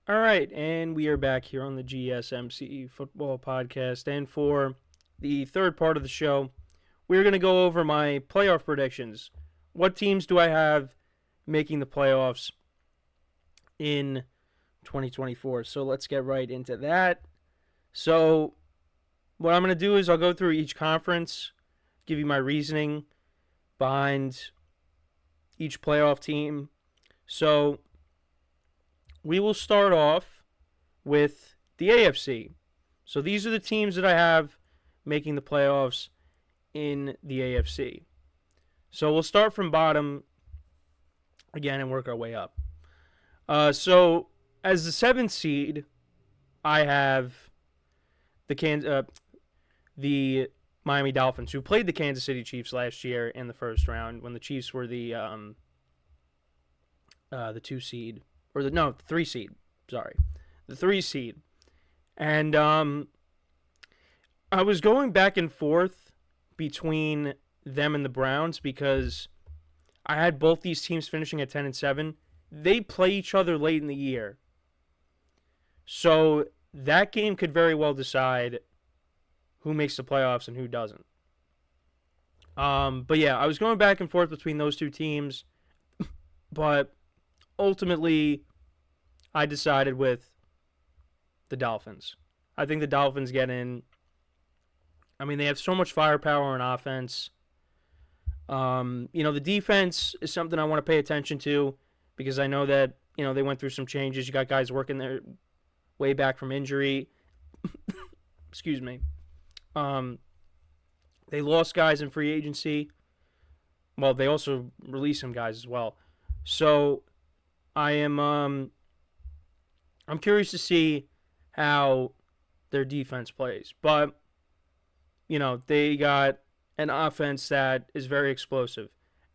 All right, and we are back here on the GSMC Football Podcast. And for the third part of the show, we're going to go over my playoff predictions. What teams do I have making the playoffs in 2024? So let's get right into that. So, what I'm going to do is I'll go through each conference, give you my reasoning behind each playoff team. So, we will start off with the AFC. So these are the teams that I have making the playoffs in the AFC. So we'll start from bottom again and work our way up. So as the seventh seed, I have the Miami Dolphins, who played the Kansas City Chiefs last year in the first round when the Chiefs were the 2 seed. The 3 seed. Sorry. The 3 seed. And I was going back and forth between them and the Browns because I had both these teams finishing at 10-7. They play each other late in the year. So that game could very well decide who makes the playoffs and who doesn't. But yeah, I was going back and forth between those two teams, but ultimately, I decided with the Dolphins. I think the Dolphins get in. I mean, they have so much firepower on offense. The defense is something I want to pay attention to because I know that, they went through some changes. You got guys working their way back from injury. Excuse me. They lost guys in free agency. Well, they also released some guys as well. So I'm curious to see how their defense plays. But, they got an offense that is very explosive.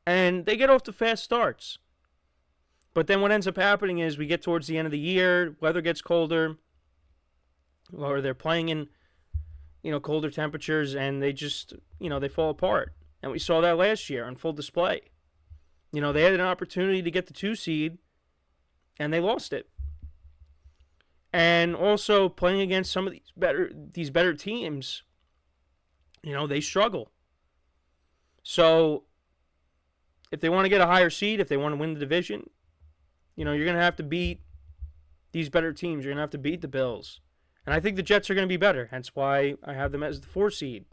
And they get off to fast starts. But then what ends up happening is we get towards the end of the year, weather gets colder, or they're playing in, colder temperatures, and they just, they fall apart. And we saw that last year on full display. They had an opportunity to get the 2 seed, and they lost it. And also playing against some of these better teams, they struggle. So if they want to get a higher seed, if they want to win the division, you're going to have to beat these better teams. You're going to have to beat the Bills. And I think the Jets are going to be better, hence why I have them as the 4 seed.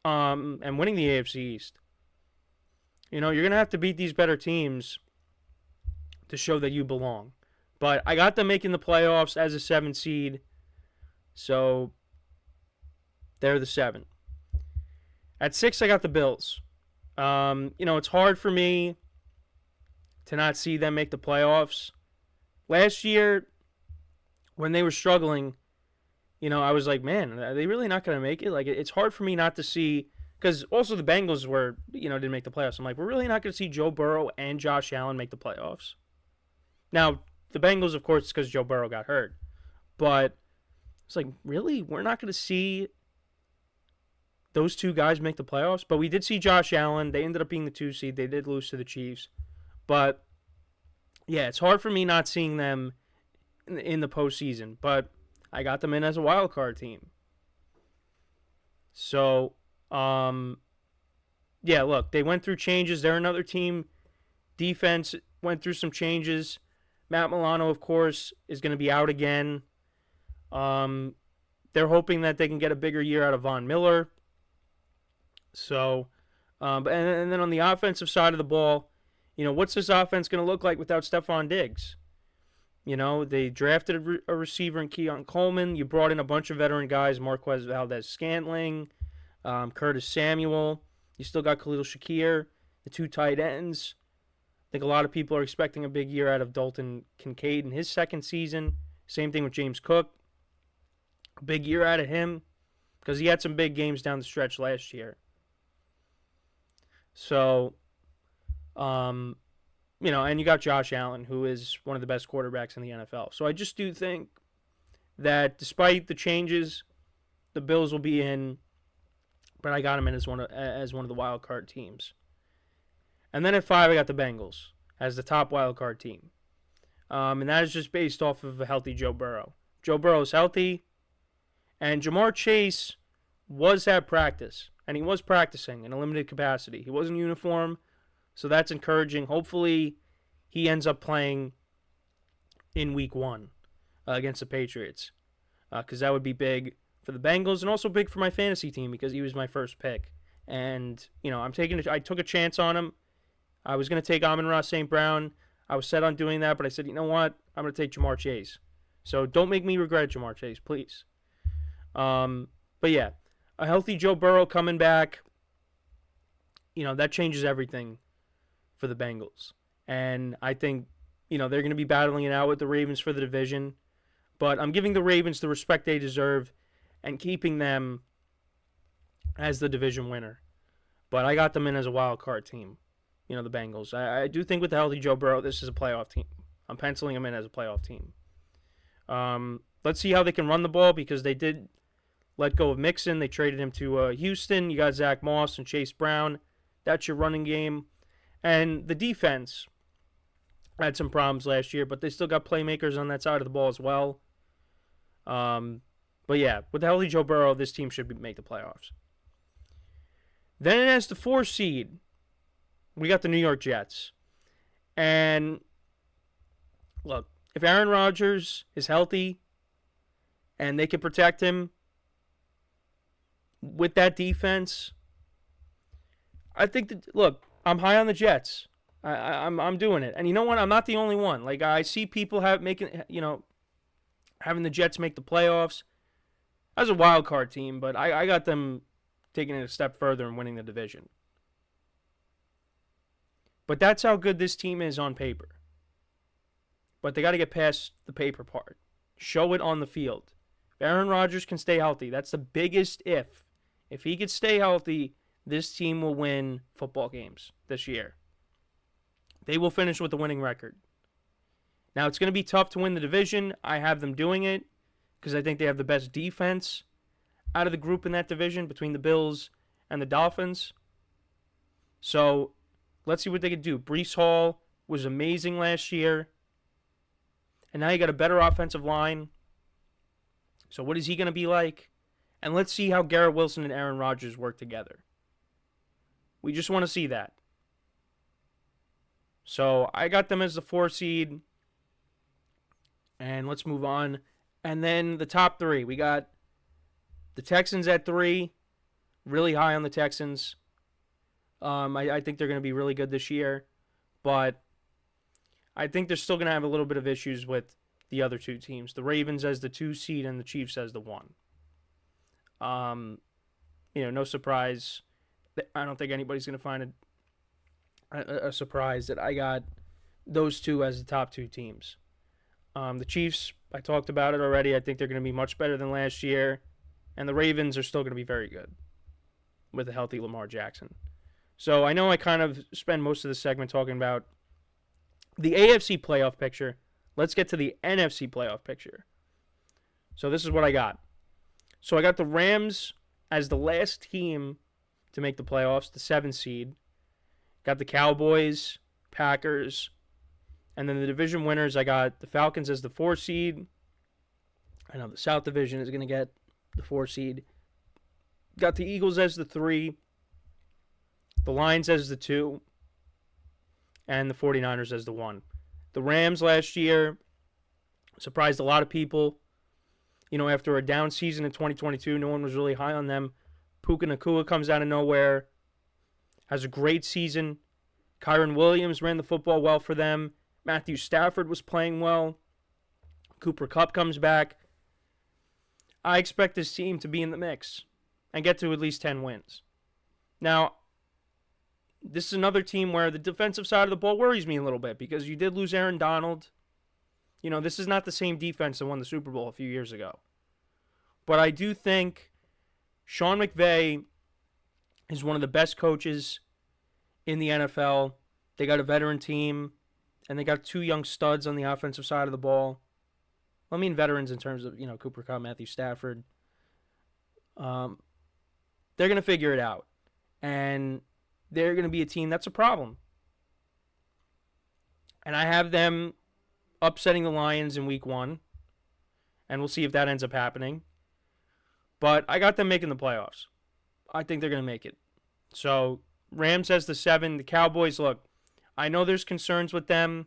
And winning the AFC East. You're going to have to beat these better teams to show that you belong. But I got them making the playoffs as a 7 seed. So they're the 7. At 6, I got the Bills. It's hard for me to not see them make the playoffs. Last year, when they were struggling, I was like, man, are they really not going to make it? Like, it's hard for me not to see, because also the Bengals didn't make the playoffs. I'm like, we're really not going to see Joe Burrow and Josh Allen make the playoffs. Now, the Bengals, of course, because Joe Burrow got hurt. But it's like, really? We're not going to see those two guys make the playoffs? But we did see Josh Allen. They ended up being the 2 seed. They did lose to the Chiefs. But, yeah, it's hard for me not seeing them in the postseason. But I got them in as a wild card team. So, yeah, look, they went through changes. They're another team. Defense went through some changes. Matt Milano, of course, is going to be out again. They're hoping that they can get a bigger year out of Von Miller. So, and then on the offensive side of the ball, what's this offense going to look like without Stephon Diggs? They drafted a receiver in Keon Coleman. You brought in a bunch of veteran guys, Marquez Valdez-Scantling, Curtis Samuel. You still got Khalil Shakir, the 2 tight ends. I think a lot of people are expecting a big year out of Dalton Kincaid in his second season. Same thing with James Cook. A big year out of him because he had some big games down the stretch last year. So, and you got Josh Allen, who is one of the best quarterbacks in the NFL. So I just do think that despite the changes, the Bills will be in, but I got them in as one of the wild card teams. And then at 5, I got the Bengals as the top wild card team. And that is just based off of a healthy Joe Burrow. Joe Burrow is healthy, and Jamar Chase was at practice, and he was practicing in a limited capacity. He was in uniform, so that's encouraging. Hopefully, he ends up playing in Week 1 against the Patriots, because that would be big for the Bengals and also big for my fantasy team because he was my first pick. And I took a chance on him. I was going to take Amon-Ra St. Brown. I was set on doing that, but I said, you know what? I'm going to take Jamar Chase. So don't make me regret Jamar Chase, please. But yeah, a healthy Joe Burrow coming back, that changes everything for the Bengals. And I think, they're going to be battling it out with the Ravens for the division. But I'm giving the Ravens the respect they deserve and keeping them as the division winner. But I got them in as a wild card team, the Bengals. I do think with the healthy Joe Burrow, this is a playoff team. I'm penciling them in as a playoff team. Let's see how they can run the ball because they did let go of Mixon. They traded him to Houston. You got Zach Moss and Chase Brown. That's your running game. And the defense had some problems last year, but they still got playmakers on that side of the ball as well. But yeah, with the healthy Joe Burrow, this team should make the playoffs. Then as the 4 seed, we got the New York Jets. And look, if Aaron Rodgers is healthy and they can protect him with that defense, I think I'm high on the Jets. I'm doing it. And you know what? I'm not the only one. Like, I see people having the Jets make the playoffs as a wild card team, but I got them taking it a step further and winning the division. But that's how good this team is on paper. But they got to get past the paper part. Show it on the field. If Aaron Rodgers can stay healthy, that's the biggest if. If he could stay healthy, this team will win football games this year. They will finish with a winning record. Now, it's going to be tough to win the division. I have them doing it because I think they have the best defense out of the group in that division between the Bills and the Dolphins. So, let's see what they can do. Breece Hall was amazing last year. And now you got a better offensive line. So what is he going to be like? And let's see how Garrett Wilson and Aaron Rodgers work together. We just want to see that. So I got them as the 4 seed. And let's move on. And then the top 3. We got the Texans at 3. Really high on the Texans. I think they're going to be really good this year. But I think they're still going to have a little bit of issues with the other 2 teams. The Ravens as the 2 seed and the Chiefs as the 1. No surprise. I don't think anybody's going to find a surprise that I got those 2 as the top 2 teams. The Chiefs, I talked about it already. I think they're going to be much better than last year. And the Ravens are still going to be very good with a healthy Lamar Jackson. So I know I kind of spend most of the segment talking about the AFC playoff picture. Let's get to the NFC playoff picture. So this is what I got. So I got the Rams as the last team to make the playoffs, the 7 seed. Got the Cowboys, Packers, and then the division winners, I got the Falcons as the 4 seed. I know the South Division is going to get the 4 seed. Got the Eagles as the 3, the Lions as the 2, and the 49ers as the 1. The Rams last year surprised a lot of people. After a down season in 2022, no one was really high on them. Puka Nacua comes out of nowhere, has a great season. Kyron Williams ran the football well for them. Matthew Stafford was playing well. Cooper Kupp comes back. I expect this team to be in the mix and get to at least 10 wins. Now, this is another team where the defensive side of the ball worries me a little bit because you did lose Aaron Donald. This is not the same defense that won the Super Bowl a few years ago. But I do think Sean McVay is one of the best coaches in the NFL. They got a veteran team, and they got 2 young studs on the offensive side of the ball. I mean veterans in terms of, Cooper Kupp, Matthew Stafford. They're going to figure it out. And they're going to be a team that's a problem. And I have them upsetting the Lions in week 1, and we'll see if that ends up happening. But I got them making the playoffs. I think they're going to make it. So Rams has the 7. The Cowboys, look, I know there's concerns with them.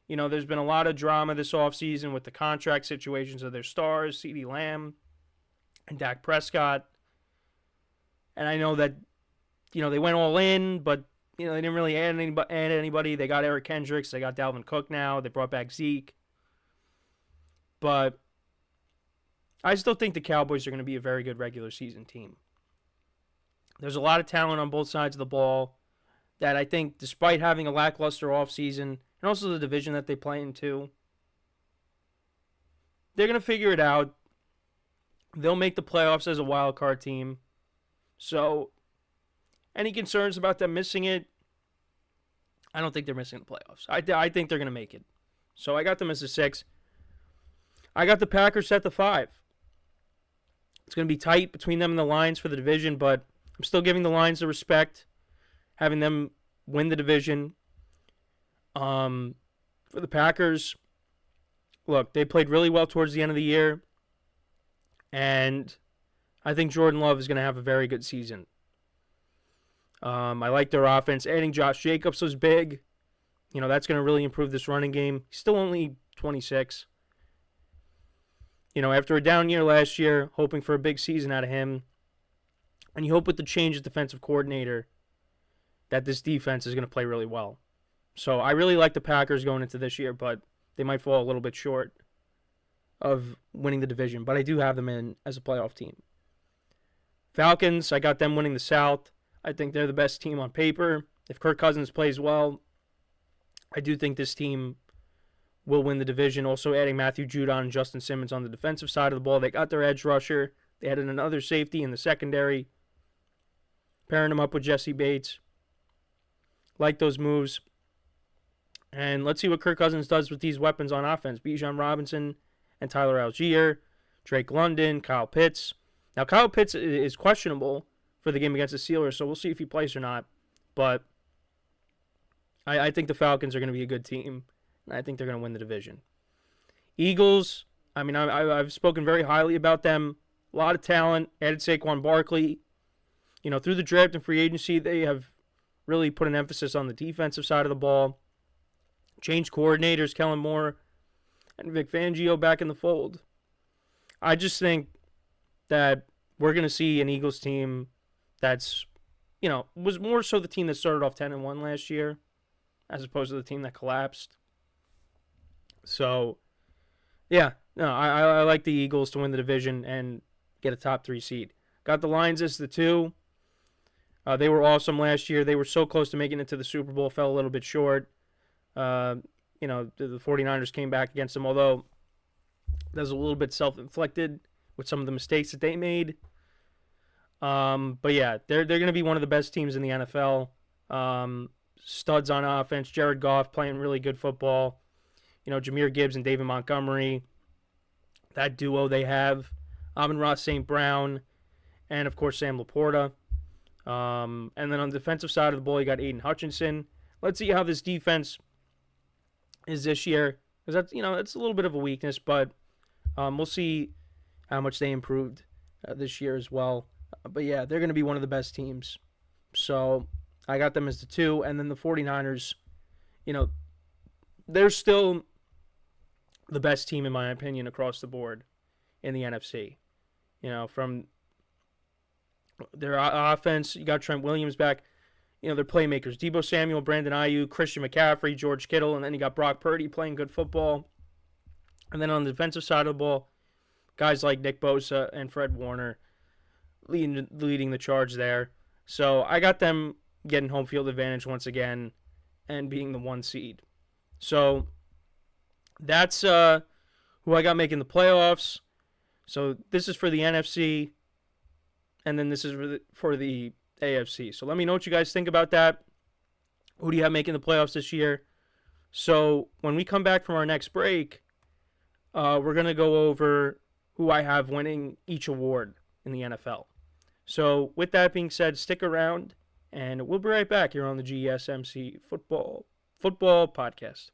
You know, there's been a lot of drama this offseason with the contract situations of their stars, CeeDee Lamb and Dak Prescott. And I know that, you know, they went all in, but, you know, they didn't really add anybody. They got Eric Kendricks. They got Dalvin Cook now. They brought back Zeke. But I still think the Cowboys are going to be a very good regular season team. There's a lot of talent on both sides of the ball that I think, despite having a lackluster offseason, and also the division that they play in too, they're going to figure it out. They'll make the playoffs as a wild card team. So, any concerns about them missing it? I don't think they're missing the playoffs. I think they're going to make it. So, I got them as a 6. I got the Packers at the 5. It's going to be tight between them and the Lions for the division, but I'm still giving the Lions the respect, having them win the division. For the Packers, look, they played really well towards the end of the year, and I think Jordan Love is going to have a very good season. I like their offense. Adding Josh Jacobs was big. You know, that's going to really improve this running game. He's still only 26. You know, after a down year last year, hoping for a big season out of him. And you hope with the change of defensive coordinator that this defense is going to play really well. So I really like the Packers going into this year, but they might fall a little bit short of winning the division. But I do have them in as a playoff team. Falcons, I got them winning the South. I think they're the best team on paper. If Kirk Cousins plays well, I do think this team will win the division. Also adding Matthew Judon and Justin Simmons on the defensive side of the ball. They got their edge rusher. They added another safety in the secondary, pairing him up with Jesse Bates. Like those moves. And let's see what Kirk Cousins does with these weapons on offense. Bijan Robinson and Tyler Algier, Drake London, Kyle Pitts. Now, Kyle Pitts is questionable for the game against the Steelers, so we'll see if he plays or not. But I think the Falcons are going to be a good team, and I think they're going to win the division. Eagles, I mean, I've spoken very highly about them. A lot of talent. Added Saquon Barkley. You know, through the draft and free agency, they have really put an emphasis on the defensive side of the ball. Changed coordinators, Kellen Moore and Vic Fangio back in the fold. I just think that we're going to see an Eagles team that's, you know, was more so the team that started off 10-1 last year as opposed to the team that collapsed. So, yeah, no, I like the Eagles to win the division and get a top 3 seed. Got the Lions as the 2. They were awesome last year. They were so close to making it to the Super Bowl, fell a little bit short. You know, the 49ers came back against them, although that was a little bit self-inflicted with some of the mistakes that they made. But yeah, they're going to be one of the best teams in the NFL. Studs on offense. Jared Goff playing really good football. You know, Jahmyr Gibbs and David Montgomery. That duo they have. Amon-Ra St. Brown. And, of course, Sam Laporta. And then on the defensive side of the ball, you got Aiden Hutchinson. Let's see how this defense is this year. Because that's, you know, it's a little bit of a weakness, but we'll see how much they improved this year as well. But yeah, they're going to be one of the best teams. So I got them as the 2. And then the 49ers, you know, they're still the best team, in my opinion, across the board in the NFC. You know, from their offense, you got Trent Williams back. You know, their playmakers, Deebo Samuel, Brandon Ayuk, Christian McCaffrey, George Kittle, and then you got Brock Purdy playing good football. And then on the defensive side of the ball, guys like Nick Bosa and Fred Warner leading the charge there. So I got them getting home field advantage once again and being the 1 seed. So that's who I got making the playoffs. So this is for the NFC, and then this is for the AFC. So let me know what you guys think about that. Who do you have making the playoffs this year? So when we come back from our next break, we're going to go over who I have winning each award in the NFL. So with that being said, stick around, and we'll be right back here on the GSMC Football Podcast.